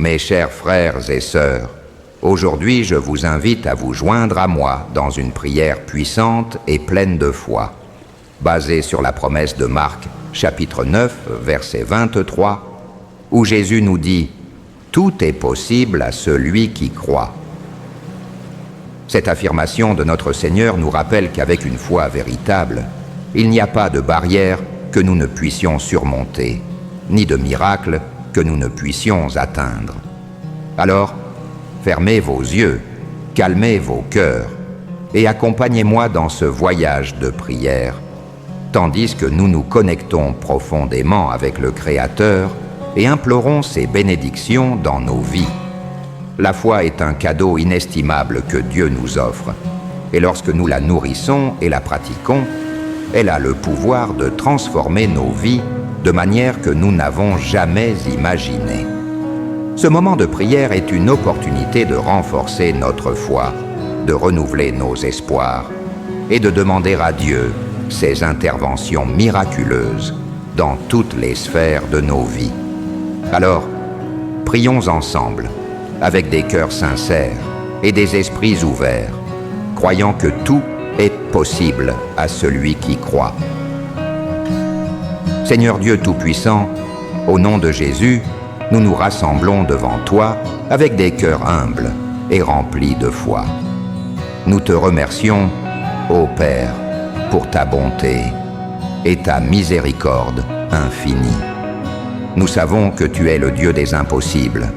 Mes chers frères et sœurs, aujourd'hui je vous invite à vous joindre à moi dans une prière puissante et pleine de foi, basée sur la promesse de Marc, chapitre 9, verset 23, où Jésus nous dit « Tout est possible à celui qui croit ». Cette affirmation de notre Seigneur nous rappelle qu'avec une foi véritable, il n'y a pas de barrière que nous ne puissions surmonter, ni de miracle que nous ne puissions atteindre. Alors, fermez vos yeux, calmez vos cœurs et accompagnez-moi dans ce voyage de prière, tandis que nous nous connectons profondément avec le Créateur et implorons ses bénédictions dans nos vies. La foi est un cadeau inestimable que Dieu nous offre, et lorsque nous la nourrissons et la pratiquons, elle a le pouvoir de transformer nos vies de manière que nous n'avons jamais imaginée. Ce moment de prière est une opportunité de renforcer notre foi, de renouveler nos espoirs et de demander à Dieu ses interventions miraculeuses dans toutes les sphères de nos vies. Alors, prions ensemble, avec des cœurs sincères et des esprits ouverts, croyant que tout est possible à celui qui croit. Seigneur Dieu Tout-Puissant, au nom de Jésus, nous nous rassemblons devant toi avec des cœurs humbles et remplis de foi. Nous te remercions, ô Père, pour ta bonté et ta miséricorde infinie. Nous savons que tu es le Dieu des impossibles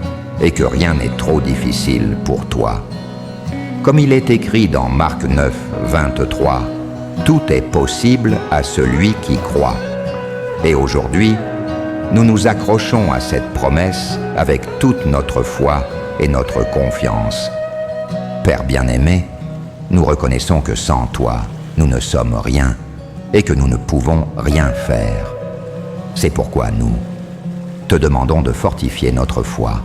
et que rien n'est trop difficile pour toi. Comme il est écrit dans Marc 9, 23, « Tout est possible à celui qui croit ». Et aujourd'hui, nous nous accrochons à cette promesse avec toute notre foi et notre confiance. Père bien-aimé, nous reconnaissons que sans toi, nous ne sommes rien et que nous ne pouvons rien faire. C'est pourquoi nous te demandons de fortifier notre foi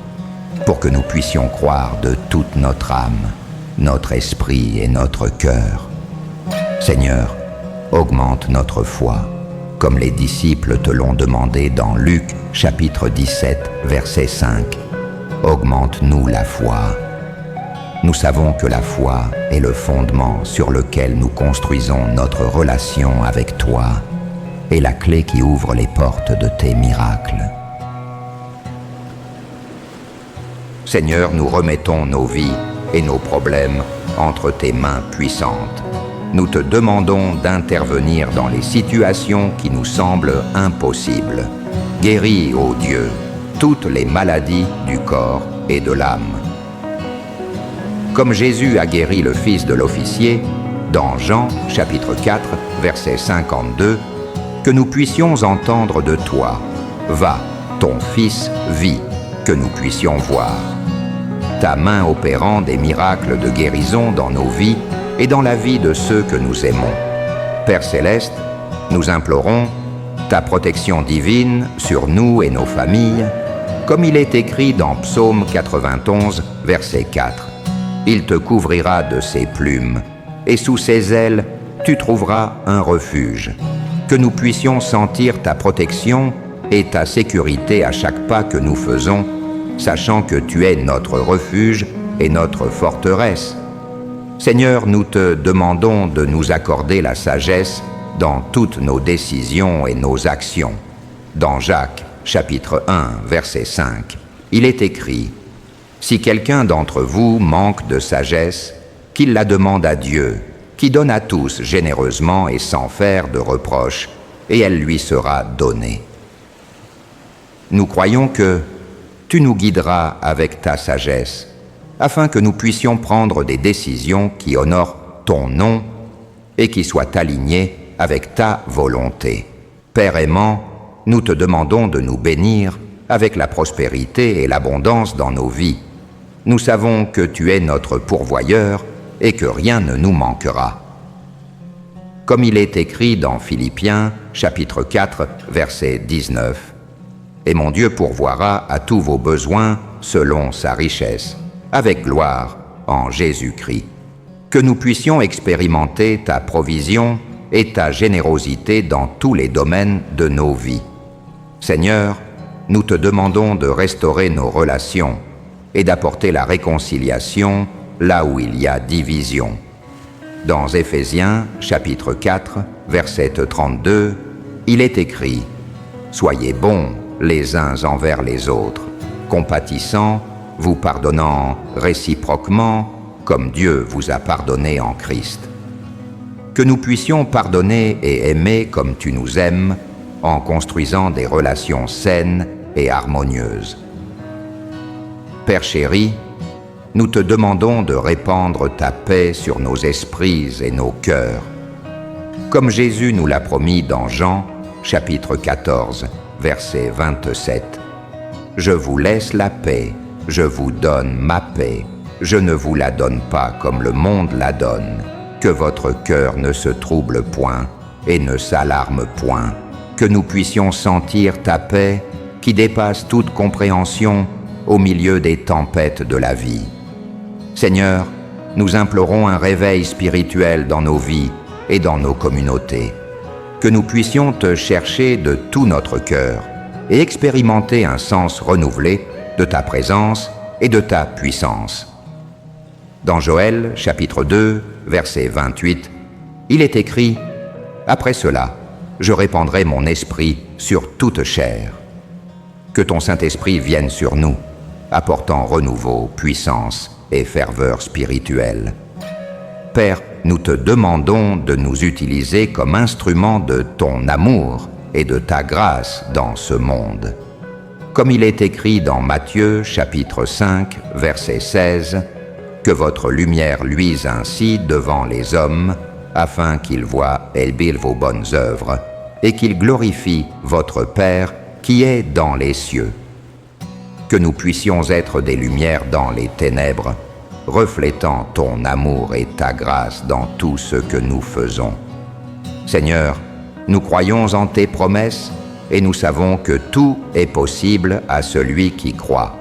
pour que nous puissions croire de toute notre âme, notre esprit et notre cœur. Seigneur, augmente notre foi, comme les disciples te l'ont demandé dans Luc, chapitre 17, verset 5. Augmente-nous la foi. Nous savons que la foi est le fondement sur lequel nous construisons notre relation avec toi et la clé qui ouvre les portes de tes miracles. Seigneur, nous remettons nos vies et nos problèmes entre tes mains puissantes. Nous te demandons d'intervenir dans les situations qui nous semblent impossibles. Guéris, ô Dieu, toutes les maladies du corps et de l'âme. Comme Jésus a guéri le fils de l'officier, dans Jean, chapitre 4, verset 52, que nous puissions entendre de toi, « Va, ton fils vit », que nous puissions voir. Ta main opérant des miracles de guérison dans nos vies et dans la vie de ceux que nous aimons. Père Céleste, nous implorons ta protection divine sur nous et nos familles, comme il est écrit dans Psaume 91, verset 4. Il te couvrira de ses plumes, et sous ses ailes, tu trouveras un refuge. Que nous puissions sentir ta protection et ta sécurité à chaque pas que nous faisons, sachant que tu es notre refuge et notre forteresse. Seigneur, nous te demandons de nous accorder la sagesse dans toutes nos décisions et nos actions. Dans Jacques, chapitre 1, verset 5, il est écrit « Si quelqu'un d'entre vous manque de sagesse, qu'il la demande à Dieu, qui donne à tous généreusement et sans faire de reproche, et elle lui sera donnée. » Nous croyons que tu nous guideras avec ta sagesse, afin que nous puissions prendre des décisions qui honorent ton nom et qui soient alignées avec ta volonté. Père aimant, nous te demandons de nous bénir avec la prospérité et l'abondance dans nos vies. Nous savons que tu es notre pourvoyeur et que rien ne nous manquera. Comme il est écrit dans Philippiens, chapitre 4, verset 19, « Et mon Dieu pourvoira à tous vos besoins selon sa richesse, avec gloire en Jésus-Christ. » Que nous puissions expérimenter ta provision et ta générosité dans tous les domaines de nos vies. Seigneur, nous te demandons de restaurer nos relations et d'apporter la réconciliation là où il y a division. Dans Éphésiens, chapitre 4, verset 32, il est écrit « Soyez bons les uns envers les autres, compatissants, vous pardonnant réciproquement, comme Dieu vous a pardonné en Christ. » Que nous puissions pardonner et aimer comme tu nous aimes, en construisant des relations saines et harmonieuses. Père chéri, nous te demandons de répandre ta paix sur nos esprits et nos cœurs. Comme Jésus nous l'a promis dans Jean, chapitre 14, verset 27. « Je vous laisse la paix, je vous donne ma paix, je ne vous la donne pas comme le monde la donne. Que votre cœur ne se trouble point et ne s'alarme point, que nous puissions sentir ta paix qui dépasse toute compréhension au milieu des tempêtes de la vie. Seigneur, nous implorons un réveil spirituel dans nos vies et dans nos communautés, que nous puissions te chercher de tout notre cœur et expérimenter un sens renouvelé de ta présence et de ta puissance. Dans Joël, chapitre 2, verset 28, il est écrit « Après cela, je répandrai mon esprit sur toute chair. » Que ton Saint-Esprit vienne sur nous, apportant renouveau, puissance et ferveur spirituelle. Père, nous te demandons de nous utiliser comme instruments de ton amour et de ta grâce dans ce monde. Comme il est écrit dans Matthieu, chapitre 5, verset 16, « Que votre lumière luise ainsi devant les hommes, afin qu'ils voient élevir vos bonnes œuvres, et qu'ils glorifient votre Père qui est dans les cieux. » Que nous puissions être des lumières dans les ténèbres, reflétant ton amour et ta grâce dans tout ce que nous faisons. Seigneur, nous croyons en tes promesses et nous savons que tout est possible à celui qui croit.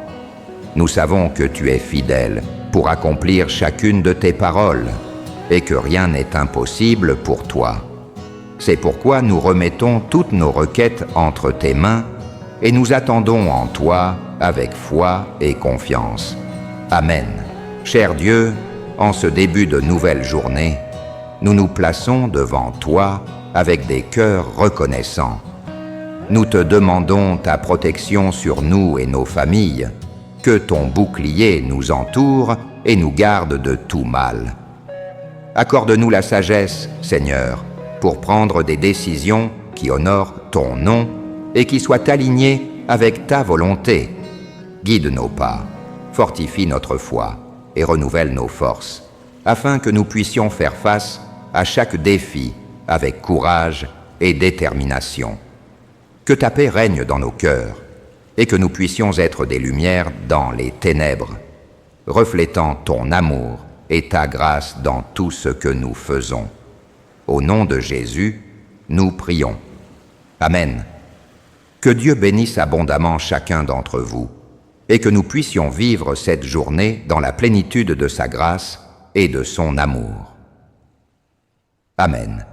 Nous savons que tu es fidèle pour accomplir chacune de tes paroles et que rien n'est impossible pour toi. C'est pourquoi nous remettons toutes nos requêtes entre tes mains et nous attendons en toi avec foi et confiance. Amen. Cher Dieu, en ce début de nouvelle journée, nous nous plaçons devant toi avec des cœurs reconnaissants. Nous te demandons ta protection sur nous et nos familles, que ton bouclier nous entoure et nous garde de tout mal. Accorde-nous la sagesse, Seigneur, pour prendre des décisions qui honorent ton nom et qui soient alignées avec ta volonté. Guide nos pas, fortifie notre foi et renouvelle nos forces, afin que nous puissions faire face à chaque défi avec courage et détermination. Que ta paix règne dans nos cœurs et que nous puissions être des lumières dans les ténèbres, reflétant ton amour et ta grâce dans tout ce que nous faisons. Au nom de Jésus, nous prions. Amen. Que Dieu bénisse abondamment chacun d'entre vous et que nous puissions vivre cette journée dans la plénitude de sa grâce et de son amour. Amen.